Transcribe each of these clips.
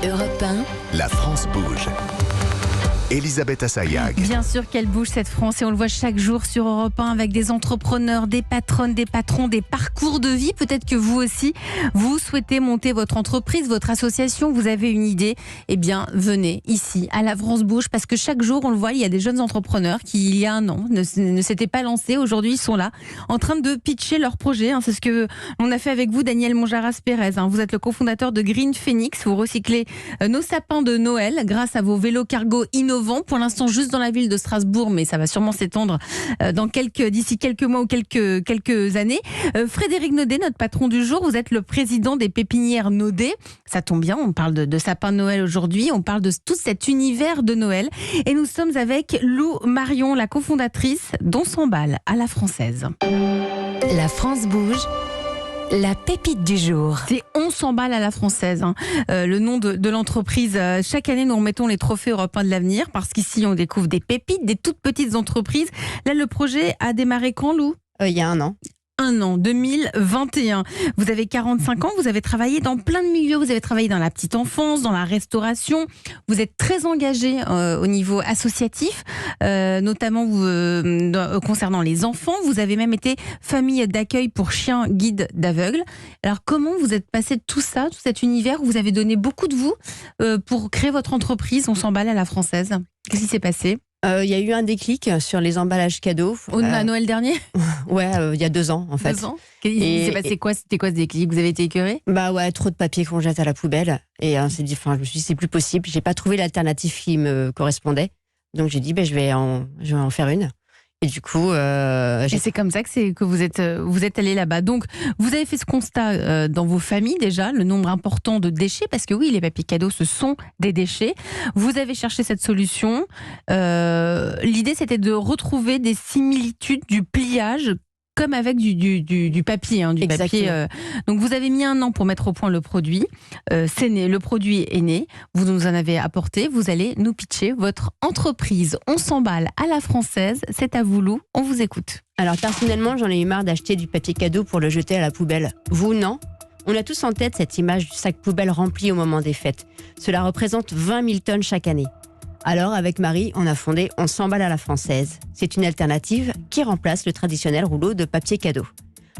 Europe 1, La France bouge. Elisabeth Assayag. Bien sûr qu'elle bouge cette France et on le voit chaque jour sur Europe 1 avec des entrepreneurs, des patronnes, des patrons, des parcours de vie. Peut-être que vous aussi, vous souhaitez monter votre entreprise, votre association, vous avez une idée. Eh bien, venez ici à La France bouge parce que chaque jour, on le voit, il y a des jeunes entrepreneurs qui, il y a un an, ne s'étaient pas lancés. Aujourd'hui, ils sont là en train de pitcher leur projet. C'est ce que on a fait avec vous, Daniel Monjaras-Pérez. Vous êtes le cofondateur de Green Phoenix. Vous recyclez nos sapins de Noël grâce à vos vélos cargo innovants. Pour l'instant, juste dans la ville de Strasbourg, mais ça va sûrement s'étendre d'ici quelques mois ou quelques années. Frédéric Naudet, notre patron du jour, vous êtes le président des pépinières Naudet. Ça tombe bien, on parle de sapin de Noël aujourd'hui, on parle de tout cet univers de Noël. Et nous sommes avec Lou Marion, la cofondatrice d'On s'emballe à la française. La France bouge. La pépite du jour. C'est On s'emballe à la française, le nom de l'entreprise. Chaque année, nous remettons les trophées européens de l'avenir parce qu'ici, on découvre des pépites, des toutes petites entreprises. Là, le projet a démarré quand, Lou ? Il y a un an. 2021. Vous avez 45 ans, vous avez travaillé dans plein de milieux, vous avez travaillé dans la petite enfance, dans la restauration, vous êtes très engagé au niveau associatif, notamment concernant les enfants, vous avez même été famille d'accueil pour chiens guides d'aveugles. Alors comment vous êtes passé de tout ça, tout cet univers où vous avez donné beaucoup de vous pour créer votre entreprise On s'emballe à la française ? Qu'est-ce qui s'est passé ? Il y a eu un déclic sur les emballages cadeaux. À Noël dernier ? Ouais, il y a 2 ans en fait. 2 ans ? Il s'est passé quoi ? C'était quoi ce déclic ? Vous avez été écœuré ? Bah ouais, trop de papier qu'on jette à la poubelle. Et je me suis dit, c'est plus possible. J'ai pas trouvé l'alternative qui me correspondait. Donc j'ai dit, je vais en faire une. Et du coup, et c'est comme ça que vous êtes allé là-bas. Donc, vous avez fait ce constat dans vos familles déjà, le nombre important de déchets, parce que oui, les papiers cadeaux, ce sont des déchets. Vous avez cherché cette solution. L'idée, c'était de retrouver des similitudes du pliage, comme avec du papier. Papier. Donc, vous avez mis 1 an pour mettre au point le produit. C'est né, le produit est né. Vous nous en avez apporté. Vous allez nous pitcher votre entreprise. On s'emballe à la française. C'est à vous, Lou. On vous écoute. Alors, personnellement, j'en ai eu marre d'acheter du papier cadeau pour le jeter à la poubelle. Vous, non ? On a tous en tête cette image du sac poubelle rempli au moment des fêtes. Cela représente 20 000 tonnes chaque année. Alors, avec Marie, on a fondé On s'emballe à la française. C'est une alternative qui remplace le traditionnel rouleau de papier cadeau.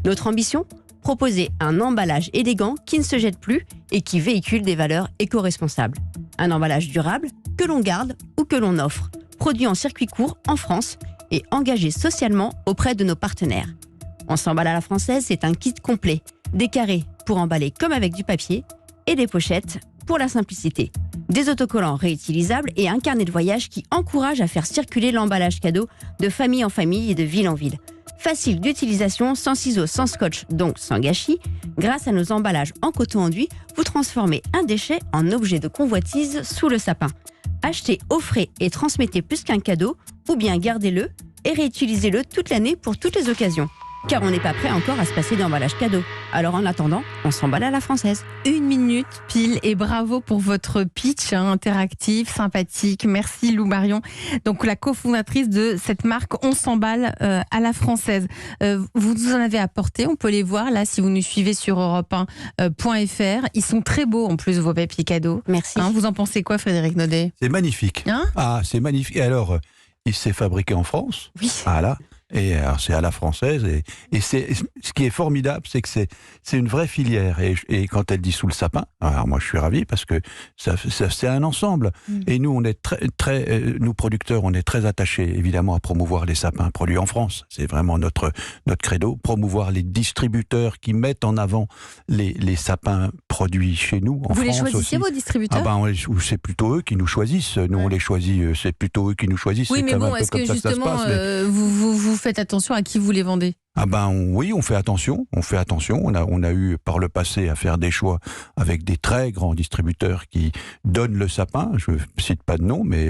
Notre ambition ? Proposer un emballage élégant qui ne se jette plus et qui véhicule des valeurs éco-responsables. Un emballage durable que l'on garde ou que l'on offre, produit en circuit court en France et engagé socialement auprès de nos partenaires. On s'emballe à la française, c'est un kit complet. Des carrés pour emballer comme avec du papier et des pochettes pour la simplicité. Des autocollants réutilisables et un carnet de voyage qui encourage à faire circuler l'emballage cadeau de famille en famille et de ville en ville. Facile d'utilisation, sans ciseaux, sans scotch, donc sans gâchis. Grâce à nos emballages en coton enduit, vous transformez un déchet en objet de convoitise sous le sapin. Achetez, offrez et transmettez plus qu'un cadeau, ou bien gardez-le et réutilisez-le toute l'année pour toutes les occasions. Car on n'est pas prêt encore à se passer d'emballage cadeau. Alors en attendant, on s'emballe à la française. 1 minute pile et bravo pour votre pitch interactif, sympathique. Merci Lou Marion, donc la cofondatrice de cette marque On s'emballe à la française. Vous nous en avez apporté, on peut les voir là si vous nous suivez sur europe1.fr. Ils sont très beaux en plus vos papiers cadeaux. Merci. Vous en pensez quoi Frédéric Naudet ? C'est magnifique. C'est magnifique. Et alors, il s'est fabriqué en France. Oui. Voilà. Et alors, c'est à la française. Et ce qui est formidable, c'est que c'est une vraie filière. Et quand elle dit sous le sapin, alors moi je suis ravi parce que ça c'est un ensemble. Et nous, on est nous producteurs, on est très attachés évidemment à promouvoir les sapins produits en France. C'est vraiment notre credo. Promouvoir les distributeurs qui mettent en avant les sapins produits chez nous en France. Vous les choisissez aussi. vos distributeurs ? C'est plutôt eux qui nous choisissent. Nous on les choisit. C'est plutôt eux qui nous choisissent. Oui, c'est mais bon, est-ce que justement vous faites attention à qui vous les vendez ? Oui, on fait attention. On a eu par le passé à faire des choix avec des très grands distributeurs qui donnent le sapin. Je ne cite pas de nom, mais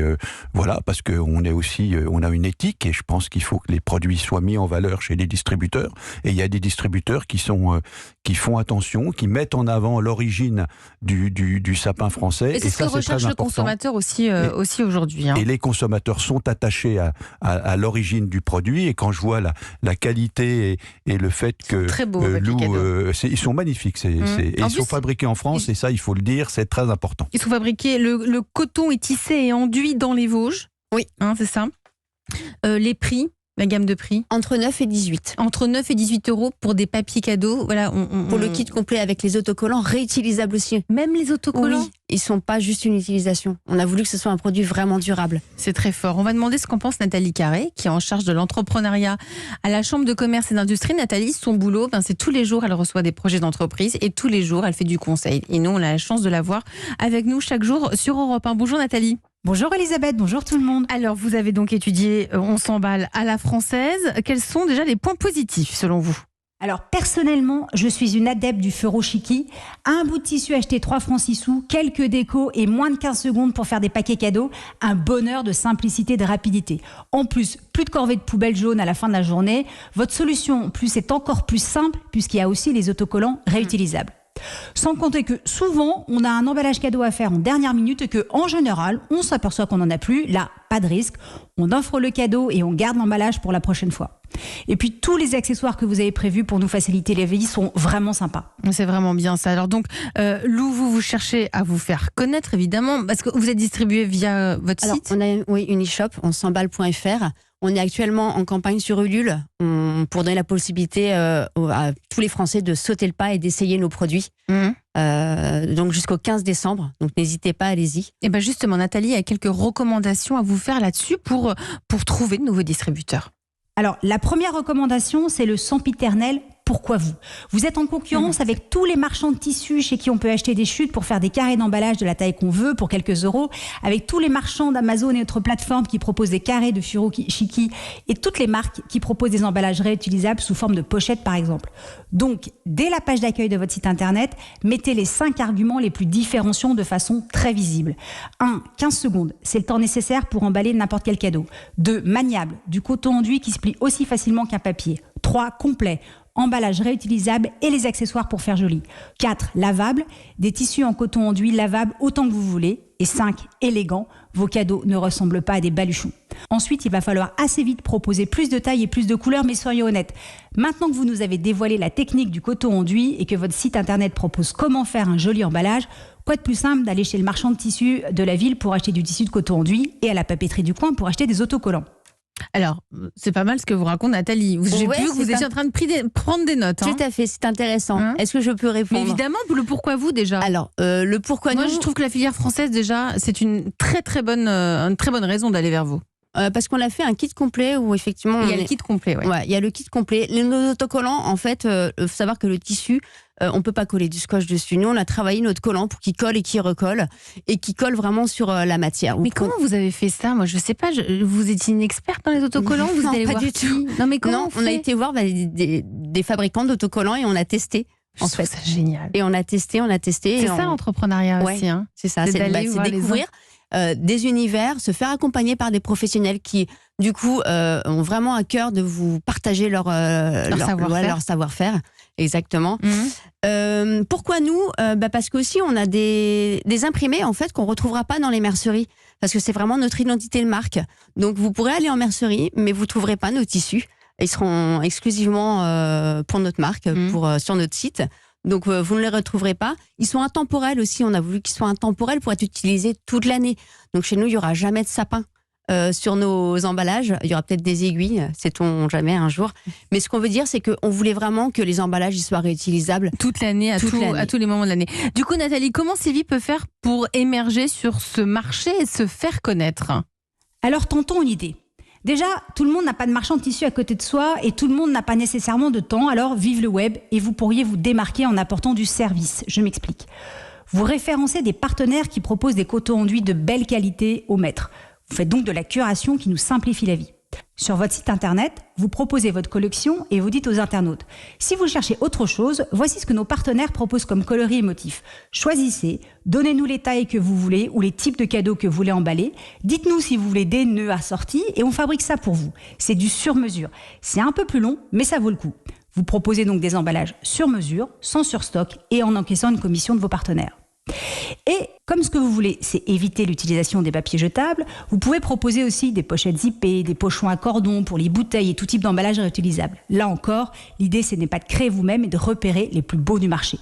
voilà, parce qu'on est aussi, on a une éthique et je pense qu'il faut que les produits soient mis en valeur chez les distributeurs. Et il y a des distributeurs qui font attention, qui mettent en avant l'origine du sapin français. Et c'est ce que recherche le consommateur aussi aujourd'hui. Et les consommateurs sont attachés à l'origine du produit. Et quand je vois la qualité qualité et le fait que très beaux, Lou, papiers cadeaux. ils sont magnifiques. Et ils sont fabriqués en France, et ça, il faut le dire, c'est très important. Ils sont fabriqués, le coton est tissé et enduit dans les Vosges. Oui. C'est ça. Les prix, la gamme de prix Entre 9 et 18. Entre 9 et 18 euros pour des papiers cadeaux. Voilà, Pour le kit complet avec les autocollants réutilisables aussi. Même les autocollants. Oui, ils sont pas juste une utilisation. On a voulu que ce soit un produit vraiment durable. C'est très fort. On va demander ce qu'en pense Nathalie Carré, qui est en charge de l'entrepreneuriat à la Chambre de commerce et d'industrie. Nathalie, son boulot, c'est tous les jours, elle reçoit des projets d'entreprise et tous les jours, elle fait du conseil. Et nous, on a la chance de la voir avec nous chaque jour sur Europe 1. Bonjour Nathalie. Bonjour Elisabeth, bonjour tout le monde. Alors, vous avez donc étudié On s'emballe à la française. Quels sont déjà les points positifs selon vous ? Alors personnellement, je suis une adepte du furoshiki. Un bout de tissu acheté 3 francs 6 sous, quelques décos et moins de 15 secondes pour faire des paquets cadeaux. Un bonheur de simplicité et de rapidité. En plus, plus de corvée de poubelle jaune à la fin de la journée. Votre solution est encore plus simple puisqu'il y a aussi les autocollants réutilisables. Sans compter que souvent, on a un emballage cadeau à faire en dernière minute et que, en général, on s'aperçoit qu'on n'en a plus. Là, pas de risque. On offre le cadeau et on garde l'emballage pour la prochaine fois. Et puis, tous les accessoires que vous avez prévus pour nous faciliter la vie sont vraiment sympas. C'est vraiment bien ça. Alors donc, Lou, vous cherchez à vous faire connaître, évidemment, parce que vous êtes distribué via votre site. On a une e-shop, on s'emballe.fr. On est actuellement en campagne sur Ulule pour donner la possibilité à tous les Français de sauter le pas et d'essayer nos produits. Donc jusqu'au 15 décembre. Donc n'hésitez pas, allez-y. Et bien justement, Nathalie a quelques recommandations à vous faire là-dessus pour trouver de nouveaux distributeurs. Alors, la première recommandation, c'est le sempiternel. Pourquoi vous ? Vous êtes en concurrence avec tous les marchands de tissus chez qui on peut acheter des chutes pour faire des carrés d'emballage de la taille qu'on veut pour quelques euros, avec tous les marchands d'Amazon et autres plateformes qui proposent des carrés de furoshiki et toutes les marques qui proposent des emballages réutilisables sous forme de pochette par exemple. Donc, dès la page d'accueil de votre site internet, mettez les 5 arguments les plus différenciants de façon très visible. 1. 15 secondes, c'est le temps nécessaire pour emballer n'importe quel cadeau. 2. Maniable, du coton enduit qui se plie aussi facilement qu'un papier. 3. Complet, emballage réutilisable et les accessoires pour faire joli. 4. Lavable, des tissus en coton enduit lavables autant que vous voulez. Et 5. Élégant, vos cadeaux ne ressemblent pas à des baluchons. Ensuite, il va falloir assez vite proposer plus de tailles et plus de couleurs, mais soyons honnêtes. Maintenant que vous nous avez dévoilé la technique du coton enduit et que votre site internet propose comment faire un joli emballage, quoi de plus simple d'aller chez le marchand de tissus de la ville pour acheter du tissu de coton enduit et à la papeterie du coin pour acheter des autocollants. Alors, c'est pas mal ce que vous raconte Nathalie. J'ai vu que vous étiez en train de prendre des notes. Tout à fait, c'est intéressant. Est-ce que je peux répondre ? Mais évidemment, le pourquoi vous déjà. Alors, le pourquoi Moi, nous... je trouve que la filière française déjà, c'est une très bonne raison d'aller vers vous. Parce qu'on a fait un kit complet où effectivement... Il y a le kit complet, oui. Ouais, il y a le kit complet. Nos autocollants, en fait, faut savoir que le tissu, on peut pas coller du scotch dessus. Nous, on a travaillé notre collant pour qu'il colle et qu'il recolle et qu'il colle vraiment sur la matière. Mais comment vous avez fait ça ? Moi, je sais pas. Vous étiez une experte dans les autocollants ? Vous Non, allez pas voir du tout. Non, mais comment on a été voir des fabricants d'autocollants et on a testé. En fait, c'est génial. Et on a testé. C'est ça l'entrepreneuriat aussi. Hein. C'est ça, c'est découvrir des univers, se faire accompagner par des professionnels qui, du coup, ont vraiment à cœur de vous partager leur savoir-faire. Exactement. Pourquoi nous ? Parce qu'aussi, on a des imprimés en fait qu'on ne retrouvera pas dans les merceries. Parce que c'est vraiment notre identité de marque. Donc, vous pourrez aller en mercerie, mais vous ne trouverez pas nos tissus. Ils seront exclusivement pour notre marque, sur notre site. Donc, vous ne les retrouverez pas. Ils sont intemporels aussi. On a voulu qu'ils soient intemporels pour être utilisés toute l'année. Donc, chez nous, il n'y aura jamais de sapin sur nos emballages. Il y aura peut-être des aiguilles, sait-on jamais un jour. Mais ce qu'on veut dire, c'est qu'on voulait vraiment que les emballages ils soient réutilisables toute l'année, à tous les moments de l'année. Du coup, Nathalie, comment Sylvie peut faire pour émerger sur ce marché et se faire connaître ? Alors, tentons une idée. Déjà, tout le monde n'a pas de marchand de tissu à côté de soi et tout le monde n'a pas nécessairement de temps, alors vive le web et vous pourriez vous démarquer en apportant du service. Je m'explique. Vous référencez des partenaires qui proposent des cotons enduits de belle qualité au mètre. Vous faites donc de la curation qui nous simplifie la vie. Sur votre site internet, vous proposez votre collection et vous dites aux internautes « Si vous cherchez autre chose, voici ce que nos partenaires proposent comme coloris et motifs. Choisissez, donnez-nous les tailles que vous voulez ou les types de cadeaux que vous voulez emballer. Dites-nous si vous voulez des nœuds assortis et on fabrique ça pour vous. C'est du sur-mesure. C'est un peu plus long, mais ça vaut le coup. Vous proposez donc des emballages sur mesure, sans surstock et en encaissant une commission de vos partenaires. Et comme ce que vous voulez, c'est éviter l'utilisation des papiers jetables, vous pouvez proposer aussi des pochettes zippées, des pochons à cordon pour les bouteilles et tout type d'emballage réutilisable. Là encore, l'idée, ce n'est pas de créer vous-même et de repérer les plus beaux du marché.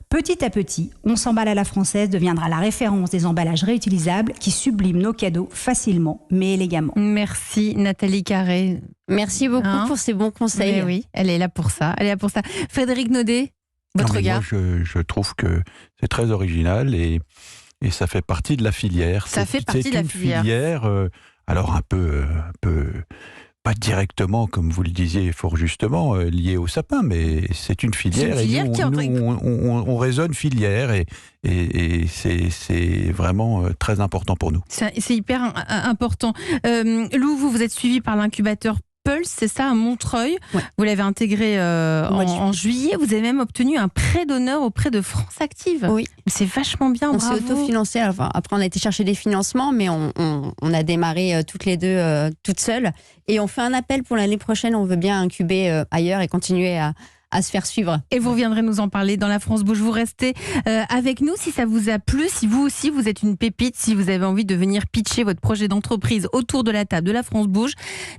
Petit à petit, On s'emballe à la française deviendra la référence des emballages réutilisables qui subliment nos cadeaux facilement mais élégamment. Merci Nathalie Carré. Merci beaucoup pour ces bons conseils. Mais oui, elle est là pour ça. Frédéric Naudet, votre regard? Moi, je trouve que c'est très original et ça fait partie de la filière. C'est une filière, alors un peu pas directement, comme vous le disiez fort justement, liée au sapin, mais c'est une filière. On raisonne filière et c'est vraiment très important pour nous. C'est hyper important. Lou, vous êtes suivi par l'incubateur Pulse, c'est ça, à Montreuil. Ouais. Vous l'avez intégré en juillet. Vous avez même obtenu un prêt d'honneur auprès de France Active. Oui. C'est vachement bien, bravo. On s'est autofinancé. Après, on a été chercher des financements, mais on a démarré toutes les deux toutes seules. Et on fait un appel pour l'année prochaine. On veut bien incuber ailleurs et continuer à se faire suivre. Et vous reviendrez nous en parler dans la France Bouge. Vous restez avec nous si ça vous a plu, si vous aussi vous êtes une pépite, si vous avez envie de venir pitcher votre projet d'entreprise autour de la table de la France Bouge.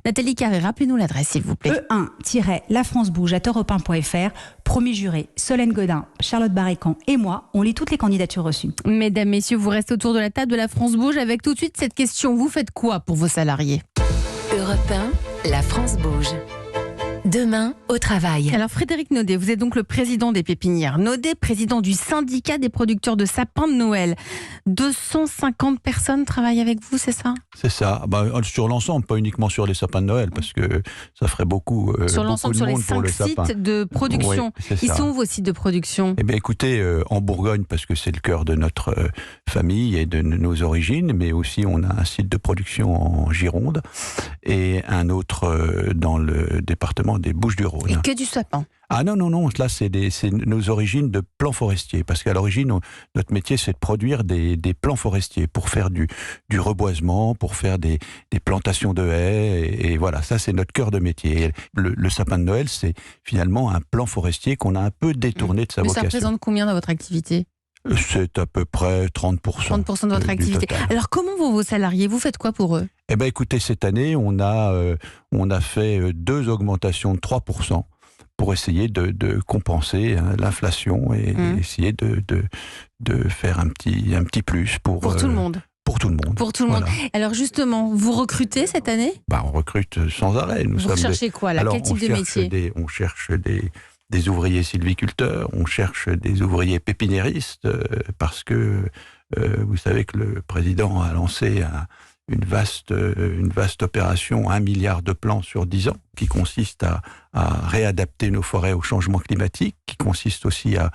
Nathalie Carré, rappelez-nous l'adresse s'il vous plaît. E1-lafrancebouge@europe1.fr. Promis juré, Solène Godin, Charlotte Barrécan et moi, on lit toutes les candidatures reçues. Mesdames, messieurs, vous restez autour de la table de la France Bouge avec tout de suite cette question. Vous faites quoi pour vos salariés? Europe 1, la France Bouge. Demain, au travail. Alors Frédéric Naudet, vous êtes donc le président des pépinières Naudet, président du syndicat des producteurs de sapins de Noël. 250 personnes travaillent avec vous, c'est ça? C'est ça. Sur l'ensemble, pas uniquement sur les sapins de Noël, parce que ça ferait beaucoup sur l'ensemble, sur les 5 sites de production. Oui, ils sont où vos sites de production? Eh bien écoutez, en Bourgogne, parce que c'est le cœur de notre famille et de nos origines, mais aussi on a un site de production en Gironde et un autre dans le département des Bouches-du-Rhône. Et que du sapin? Ah non, là c'est nos origines de plants forestiers, parce qu'à l'origine, notre métier c'est de produire des plants forestiers pour faire du reboisement, pour faire des plantations de haies, et voilà, ça c'est notre cœur de métier. Et le sapin de Noël, c'est finalement un plant forestier qu'on a un peu détourné de sa vocation. Ça représente combien dans votre activité? C'est à peu près 30%. 30% de votre activité. Alors comment vont vos salariés? Vous faites quoi pour eux? Eh bien écoutez, cette année, on a fait 2 augmentations de 3%. Pour essayer de compenser l'inflation et essayer de faire un petit plus pour tout le monde. Pour tout le monde. Pour tout le monde. Alors justement, vous recrutez cette année? On recrute sans arrêt. Vous recherchez quoi là? Quel type de métier? On cherche des ouvriers sylviculteurs, on cherche des ouvriers pépiniéristes, parce que vous savez que le président a lancé une vaste opération, 1 milliard de plans sur 10 ans, qui consiste à réadapter nos forêts au changement climatique, qui consiste aussi à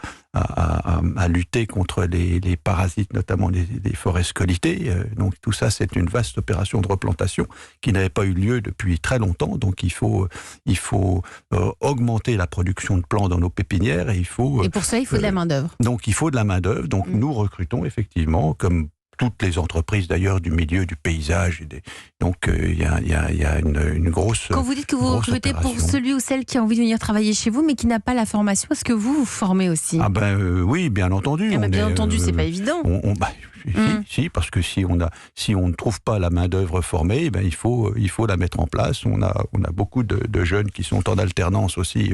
lutter contre les parasites, notamment les forêts scolytées. Donc tout ça, c'est une vaste opération de replantation qui n'avait pas eu lieu depuis très longtemps. Donc il faut augmenter la production de plants dans nos pépinières et pour ça, il faut de la main-d'œuvre. Donc il faut de la main-d'œuvre. Donc nous recrutons effectivement, comme toutes les entreprises d'ailleurs du milieu du paysage. Donc il y a une grosse. Quand vous dites que vous recrutez pour celui ou celle qui a envie de venir travailler chez vous mais qui n'a pas la formation, est-ce que vous formez aussi? Oui, bien entendu. Bien entendu, c'est pas évident. Si, parce que si on ne trouve pas la main d'œuvre formée, il faut la mettre en place. On a beaucoup de jeunes qui sont en alternance aussi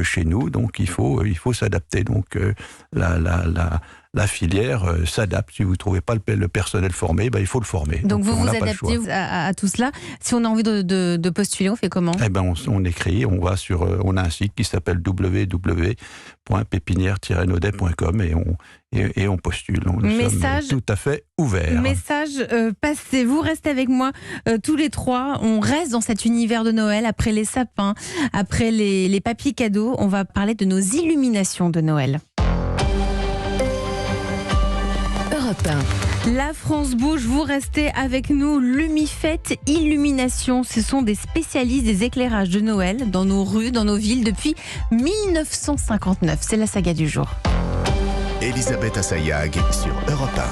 chez nous, donc il faut s'adapter. Donc la filière s'adapte. Si vous ne trouvez pas le personnel formé, il faut le former. Donc vous vous adaptez à tout cela. Si on a envie de postuler, on fait comment? On écrit, on a un site qui s'appelle www.pépinière-naudet.com et on postule. Nous sommes tout à fait ouverts. Message passé. Vous restez avec moi tous les trois. On reste dans cet univers de Noël. Après les sapins, après les papiers cadeaux, on va parler de nos illuminations de Noël. Europe 1. La France Bouge, vous restez avec nous. Lumifête Illumination, ce sont des spécialistes des éclairages de Noël dans nos rues, dans nos villes depuis 1959. C'est la saga du jour. Elisabeth Assayag sur Europe 1.